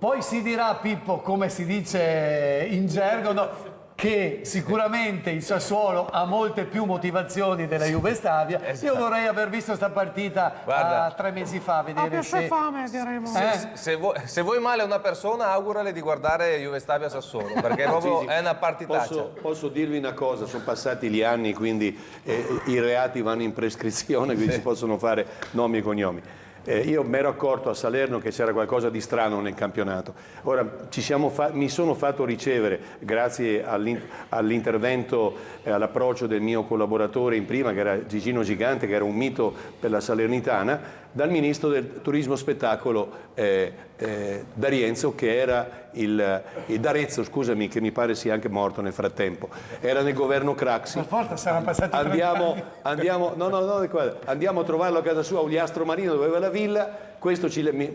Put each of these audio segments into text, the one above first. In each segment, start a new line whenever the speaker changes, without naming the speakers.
Poi si dirà, Pippo, come si dice in gergo, no, che sicuramente il Sassuolo ha molte più motivazioni della Juve Stabia. Io vorrei aver visto questa partita
Guarda,
3 mesi fa, vedere se...
fame, diremo.
Se vuoi male a una persona, augurale di guardare Juve Stabia Sassuolo, perché proprio è una partitaccia.
Posso dirvi una cosa, sono passati gli anni, quindi i reati vanno in prescrizione, quindi si possono fare nomi e cognomi. Io mi ero accorto a Salerno che c'era qualcosa di strano nel campionato. Ora mi sono fatto ricevere, grazie all'intervento e all'approccio del mio collaboratore in prima, che era Gigino Gigante, che era un mito per la Salernitana, dal ministro del turismo spettacolo D'Arienzo, che era D'Arezzo, scusami, che mi pare sia anche morto nel frattempo. Era nel governo Craxi.
Per forza saranno passati 30 anni.
Andiamo a trovarlo a casa sua, a Ugliastro Marino, dove aveva la villa. Questo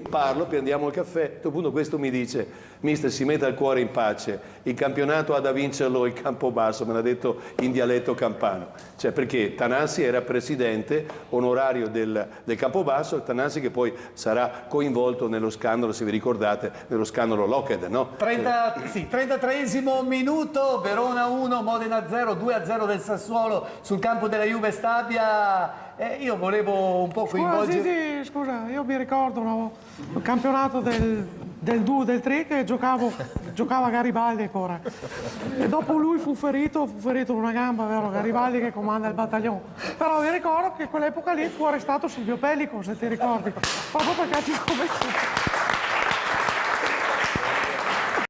parlo, prendiamo il caffè. A un certo punto questo mi dice: mister, si metta il cuore in pace, il campionato ha da vincerlo il Campobasso, me l'ha detto in dialetto campano. Cioè, perché Tanassi era presidente onorario del Campobasso, Tanassi che poi sarà coinvolto nello scandalo, se vi ricordate, nello scandalo Lockheed, no?
33esimo minuto, Verona 1, Modena 0, 2-0 del Sassuolo sul campo della Juve Stabia. Io volevo un po' coinvolgere...
Scusa, io mi ricordo un campionato del 2, del 3 che giocava Garibaldi ancora. E dopo lui fu ferito una gamba, vero? Garibaldi che comanda il battaglione. Però vi ricordo che quell'epoca lì fu arrestato Silvio Pellico, se ti ricordi. Proprio perché ci scommesso.